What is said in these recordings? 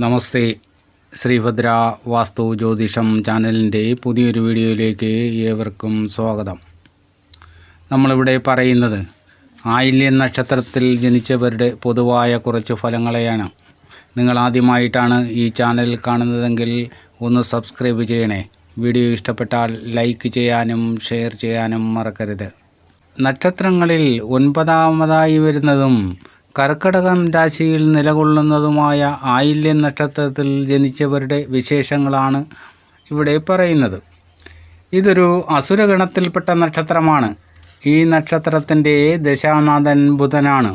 നമസ്തേ. ശ്രീഭദ്ര വാസ്തു ജ്യോതിഷം ചാനലിൻ്റെ പുതിയൊരു വീഡിയോയിലേക്ക് ഏവർക്കും സ്വാഗതം. നമ്മളിവിടെ പറയുന്നത് ആയില്യം നക്ഷത്രത്തിൽ ജനിച്ചവരുടെ പൊതുവായ കുറച്ച് ഫലങ്ങളെയാണ്. നിങ്ങൾ ആദ്യമായിട്ടാണ് ഈ ചാനൽ കാണുന്നതെങ്കിൽ ഒന്ന് സബ്സ്ക്രൈബ് ചെയ്യണേ. വീഡിയോ ഇഷ്ടപ്പെട്ടാൽ ലൈക്ക് ചെയ്യാനും ഷെയർ ചെയ്യാനും മറക്കരുത്. നക്ഷത്രങ്ങളിൽ 9ാമതായി വരുന്നതും കർക്കിടകം രാശിയിൽ നിലകൊള്ളുന്നതുമായ ആയില്യം നക്ഷത്രത്തിൽ ജനിച്ചവരുടെ വിശേഷങ്ങളാണ് ഇവിടെ പറയുന്നത്. ഇതൊരു അസുരഗണത്തിൽപ്പെട്ട നക്ഷത്രമാണ്. ഈ നക്ഷത്രത്തിൻ്റെ ദശാനാഥൻ ബുധനാണ്.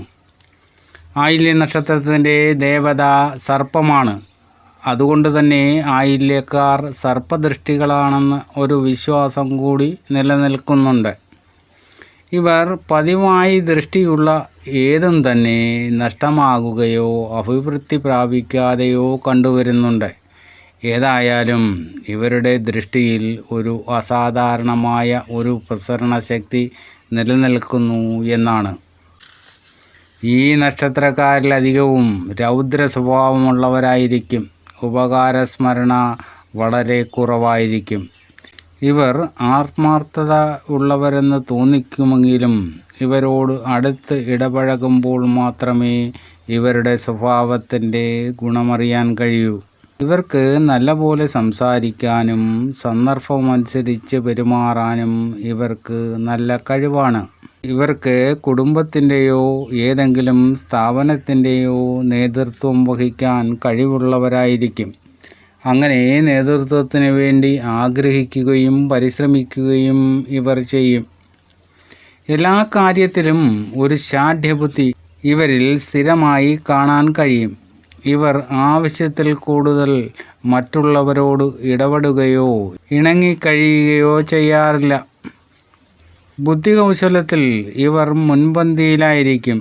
ആയില്യം നക്ഷത്രത്തിൻ്റെ ദേവത സർപ്പമാണ്. അതുകൊണ്ട് തന്നെ ആയില്യക്കാർ സർപ്പദൃഷ്ടികളാണെന്ന് ഒരു വിശ്വാസം കൂടി നിലനിൽക്കുന്നുണ്ട്. ഇവർ പതിവായി ദൃഷ്ടിയുള്ള ഏതും തന്നെ നഷ്ടമാകുകയോ അഭിവൃദ്ധി പ്രാപിക്കാതെയോ കണ്ടുവരുന്നുണ്ട്. ഏതായാലും ഇവരുടെ ദൃഷ്ടിയിൽ ഒരു അസാധാരണമായ ഒരു പ്രസരണ ശക്തി നിലനിൽക്കുന്നു എന്നാണ്. ഈ നക്ഷത്രക്കാരിലധികവും രൗദ്ര സ്വഭാവമുള്ളവരായിരിക്കും. ഉപകാരസ്മരണ വളരെ കുറവായിരിക്കും. ഇവർ ആത്മാർത്ഥത ഉള്ളവരെന്ന് തോന്നിക്കുമെങ്കിലും ഇവരോട് അടുത്ത് ഇടപഴകുമ്പോൾ മാത്രമേ ഇവരുടെ സ്വഭാവത്തിൻ്റെ ഗുണമറിയാൻ കഴിയൂ. ഇവർക്ക് നല്ലപോലെ സംസാരിക്കാനും സന്ദർഭമനുസരിച്ച് പെരുമാറാനും ഇവർക്ക് നല്ല കഴിവാണ്. ഇവർക്ക് കുടുംബത്തിൻ്റെയോ ഏതെങ്കിലും സ്ഥാപനത്തിൻ്റെയോ നേതൃത്വം വഹിക്കാൻ കഴിവുള്ളവരായിരിക്കും. അങ്ങനെ നേതൃത്വത്തിന് വേണ്ടി ആഗ്രഹിക്കുകയും പരിശ്രമിക്കുകയും ഇവർ ചെയ്യും. എല്ലാ കാര്യത്തിലും ഒരു ശാഠ്യബുദ്ധി ഇവരിൽ സ്ഥിരമായി കാണാൻ കഴിയും. ഇവർ ആവശ്യത്തിൽ കൂടുതൽ മറ്റുള്ളവരോട് ഇടപെടുകയോ ഇണങ്ങിക്കഴിയുകയോ ചെയ്യാറില്ല. ബുദ്ധികൗശലത്തിൽ ഇവർ മുൻപന്തിയിലായിരിക്കും.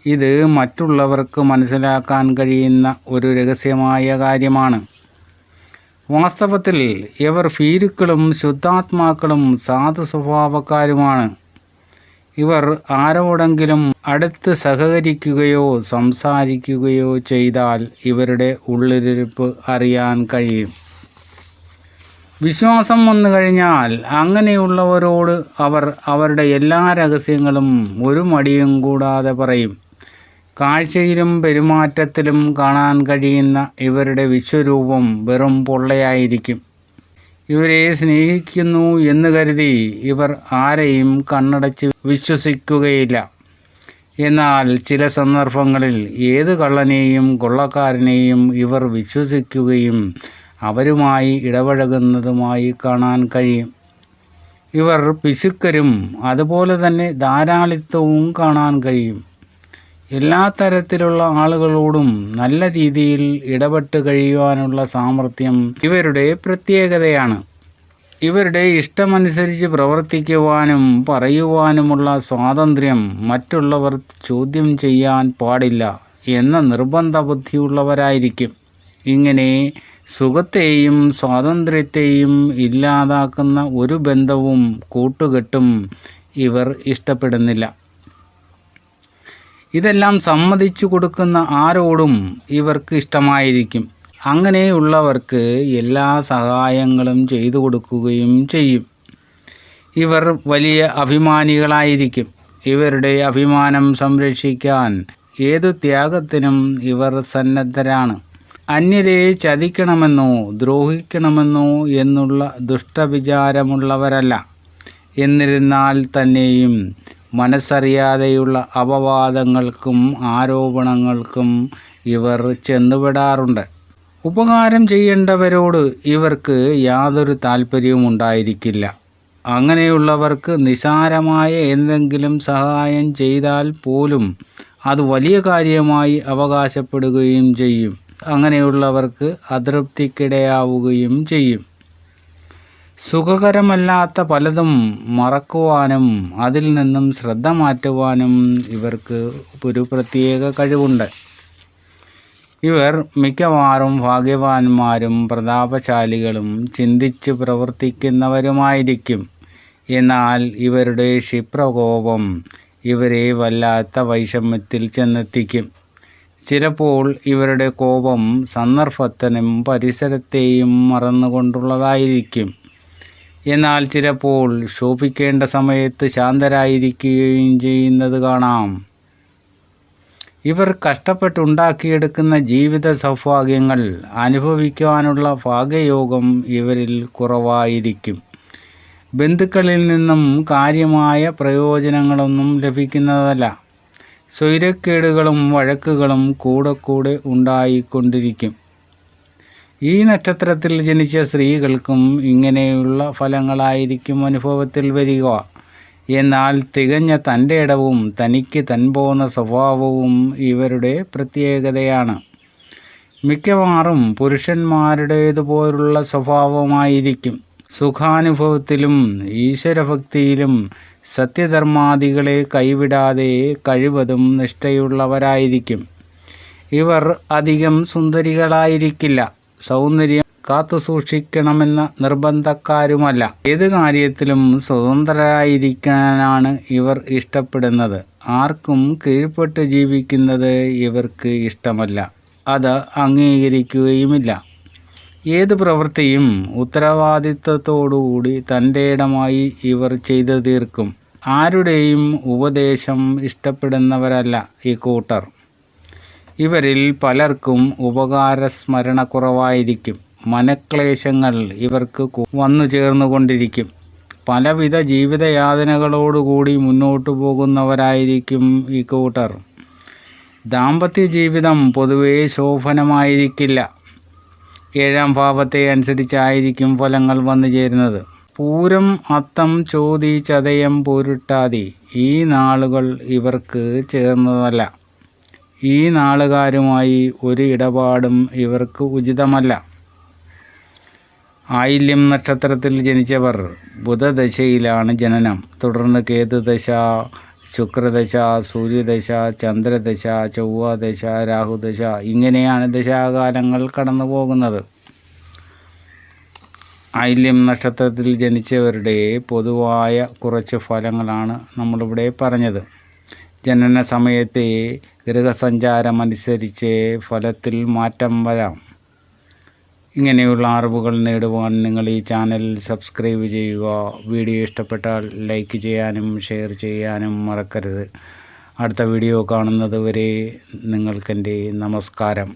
ഇത് മറ്റുള്ളവർക്ക് മനസ്സിലാക്കാൻ കഴിയുന്ന ഒരു രഹസ്യമായ കാര്യമാണ്. വാസ്തവത്തിൽ ഇവർ ഭീരുക്കളും ശുദ്ധാത്മാക്കളും സാധു സ്വഭാവക്കാരുമാണ്. ഇവർ ആരോടെങ്കിലും അടുത്ത് സഹകരിക്കുകയോ സംസാരിക്കുകയോ ചെയ്താൽ ഇവരുടെ ഉള്ളിലിരിപ്പ് അറിയാൻ കഴിയും. വിശ്വാസം വന്നു കഴിഞ്ഞാൽ അങ്ങനെയുള്ളവരോട് അവർ അവരുടെ എല്ലാ രഹസ്യങ്ങളും ഒരു മടിയും കൂടാതെ പറയും. കാഴ്ചയിലും പെരുമാറ്റത്തിലും കാണാൻ കഴിയുന്ന ഇവരുടെ വിശ്വരൂപം വെറും പൊള്ളയായിരിക്കും. ഇവരെ സ്നേഹിക്കുന്നു എന്ന് കരുതി ഇവർ ആരെയും കണ്ണടച്ച് വിശ്വസിക്കുകയില്ല. എന്നാൽ ചില സന്ദർഭങ്ങളിൽ ഏത് കള്ളനെയും കൊള്ളക്കാരനെയും ഇവർ വിശ്വസിക്കുകയും അവരുമായി ഇടപഴകുന്നതുമായി കാണാൻ കഴിയും. ഇവർ പിശുക്കരും അതുപോലെ തന്നെ ധാരാളിത്തവും കാണാൻ കഴിയും. എല്ലാ തരത്തിലുള്ള ആളുകളോടും നല്ല രീതിയിൽ ഇടപെട്ട് കഴിയുവാനുള്ള സാമർഥ്യം ഇവരുടെ പ്രത്യേകതയാണ്. ഇവരുടെ ഇഷ്ടമനുസരിച്ച് പ്രവർത്തിക്കുവാനും പറയുവാനുമുള്ള സ്വാതന്ത്ര്യം മറ്റുള്ളവർ ചോദ്യം ചെയ്യാൻ പാടില്ല എന്ന നിർബന്ധ ബുദ്ധിയുള്ളവരായിരിക്കും. ഇങ്ങനെ സുഖത്തെയും സ്വാതന്ത്ര്യത്തെയും ഇല്ലാതാക്കുന്ന ഒരു ബന്ധവും കൂട്ടുകെട്ടും ഇവർ ഇഷ്ടപ്പെടുന്നില്ല. ഇതെല്ലാം സമ്മതിച്ചു കൊടുക്കുന്ന ആരോടും ഇവർക്ക് ഇഷ്ടമായിരിക്കും. അങ്ങനെയുള്ളവർക്ക് എല്ലാ സഹായങ്ങളും ചെയ്തു കൊടുക്കുകയും ചെയ്യും. ഇവർ വലിയ അഭിമാനികളായിരിക്കും. ഇവരുടെ അഭിമാനം സംരക്ഷിക്കാൻ ഏതു ത്യാഗത്തിനും ഇവർ സന്നദ്ധരാണ്. അന്യരെ ചതിക്കണമെന്നോ ദ്രോഹിക്കണമെന്നോ എന്നുള്ള ദുഷ്ടവിചാരമുള്ളവരല്ല. എന്നിരുന്നാൽ തന്നെയും മനസ്സറിയാതെയുള്ള അപവാദങ്ങൾക്കും ആരോപണങ്ങൾക്കും ഇവർ ചെന്നുപെടാറുണ്ട്. ഉപകാരം ചെയ്യേണ്ടവരോട് ഇവർക്ക് യാതൊരു താല്പര്യവും ഉണ്ടായിരിക്കില്ല. അങ്ങനെയുള്ളവർക്ക് നിസാരമായ എന്തെങ്കിലും സഹായം ചെയ്താൽ പോലും അത് വലിയ കാര്യമായി അവകാശപ്പെടുകയും ചെയ്യും. അങ്ങനെയുള്ളവർക്ക് അതൃപ്തിക്കിടയാവുകയും ചെയ്യും. സുഖകരമല്ലാത്ത പലതും മറക്കുവാനും അതിൽ നിന്നും ശ്രദ്ധ മാറ്റുവാനും ഇവർക്ക് ഒരു പ്രത്യേക കഴിവുണ്ട്. ഇവർ മിക്കവാറും ഭാഗ്യവാന്മാരും പ്രതാപശാലികളും ചിന്തിച്ച് പ്രവർത്തിക്കുന്നവരുമായിരിക്കും. എന്നാൽ ഇവരുടെ ക്ഷിപ്രകോപം ഇവരെ വല്ലാത്ത വൈഷമ്യത്തിൽ ചെന്നെത്തിക്കും. ചിലപ്പോൾ ഇവരുടെ കോപം സന്ദർഭത്തിനും പരിസരത്തെയും മറന്നുകൊണ്ടുള്ളതായിരിക്കും. എന്നാൽ ചിലപ്പോൾ ശോഭിക്കേണ്ട സമയത്ത് ശാന്തരായിരിക്കുകയും ചെയ്യുന്നത് കാണാം. ഇവർ കഷ്ടപ്പെട്ടുണ്ടാക്കിയെടുക്കുന്ന ജീവിത സൗഭാഗ്യങ്ങൾ അനുഭവിക്കുവാനുള്ള ഭാഗ്യയോഗം ഇവരിൽ കുറവായിരിക്കും. ബന്ധുക്കളിൽ നിന്നും കാര്യമായ പ്രയോജനങ്ങളൊന്നും ലഭിക്കുന്നതല്ല. സ്വൈരക്കേടുകളും വഴക്കുകളും കൂടെ ഉണ്ടായിക്കൊണ്ടിരിക്കും. ഈ നക്ഷത്രത്തിൽ ജനിച്ച സ്ത്രീകൾക്കും ഇങ്ങനെയുള്ള ഫലങ്ങളായിരിക്കും അനുഭവത്തിൽ വരിക. എന്നാൽ തികഞ്ഞ തൻ്റെ ഇടവും തനിക്ക് തൻപോന്ന സ്വഭാവവും ഇവരുടെ പ്രത്യേകതയാണ്. മിക്കവാറും പുരുഷന്മാരുടേതുപോലുള്ള സ്വഭാവമായിരിക്കും. സുഖാനുഭവത്തിലും ഈശ്വരഭക്തിയിലും സത്യധർമാദികളെ കൈവിടാതെ കഴിവതും നിഷ്ഠയുള്ളവരായിരിക്കും. ഇവർ അധികം സുന്ദരികളായിരിക്കില്ല. സൗന്ദര്യം കാത്തുസൂക്ഷിക്കണമെന്ന നിർബന്ധക്കാരുമല്ല. ഏത് കാര്യത്തിലും സ്വതന്ത്രരായിരിക്കാനാണ് ഇവർ ഇഷ്ടപ്പെടുന്നത്. ആർക്കും കീഴ്പ്പെട്ട് ജീവിക്കുന്നത് ഇവർക്ക് ഇഷ്ടമല്ല. അത് അംഗീകരിക്കുകയുമില്ല. ഏത് പ്രവൃത്തിയും ഉത്തരവാദിത്വത്തോടുകൂടി തൻ്റെ ഇടമായി ഇവർ ചെയ്തു തീർക്കും. ആരുടെയും ഉപദേശം ഇഷ്ടപ്പെടുന്നവരല്ല ഇക്കൂട്ടർ. ഇവരിൽ പലർക്കും ഉപകാരസ്മരണ കുറവായിരിക്കും. മനക്ലേശങ്ങൾ ഇവർക്ക് വന്നു ചേർന്നുകൊണ്ടിരിക്കും. പലവിധ ജീവിതയാതനകളോടുകൂടി മുന്നോട്ടു പോകുന്നവരായിരിക്കും ഇക്കൂട്ടർ. ദാമ്പത്യ ജീവിതം പൊതുവേ ശോഭനമായിരിക്കില്ല. 7-ാം ഭാവത്തെ അനുസരിച്ചായിരിക്കും ഫലങ്ങൾ വന്നു ചേരുന്നത്. പൂരം, അത്തം, ചോതി, ചതയം, പൂരുട്ടാതി ഈ നാളുകൾ ഇവർക്ക് ചേർന്നതല്ല. ഈ നാളുകാരുമായി ഒരു ഇടപാടും ഇവർക്ക് ഉചിതമല്ല. ആയില്യം നക്ഷത്രത്തിൽ ജനിച്ചവർ ബുധദശയിലാണ് ജനനം. തുടർന്ന് കേതുദശ, ശുക്രദശ, സൂര്യദശ, ചന്ദ്രദശ, ചൊവ്വദശ, രാഹുദശ ഇങ്ങനെയാണ് ദശാകാലങ്ങൾ കടന്നു പോകുന്നത്. ആയില്യം നക്ഷത്രത്തിൽ ജനിച്ചവരുടെ പൊതുവായ കുറച്ച് ഫലങ്ങളാണ് നമ്മളിവിടെ പറഞ്ഞത്. ജനന സമയത്തെ ഗ്രഹസഞ്ചാരമനുസരിച്ച് ഫലത്തിൽ മാറ്റം വരാം. ഇങ്ങനെയുള്ള അറിവുകൾ നേടുവാൻ നിങ്ങൾ ഈ ചാനൽ സബ്സ്ക്രൈബ് ചെയ്യുക. വീഡിയോ ഇഷ്ടപ്പെട്ടാൽ ലൈക്ക് ചെയ്യാനും ഷെയർ ചെയ്യാനും മറക്കരുത്. അടുത്ത വീഡിയോ കാണുന്നത് വരെ നിങ്ങൾക്കെൻ്റെ നമസ്കാരം.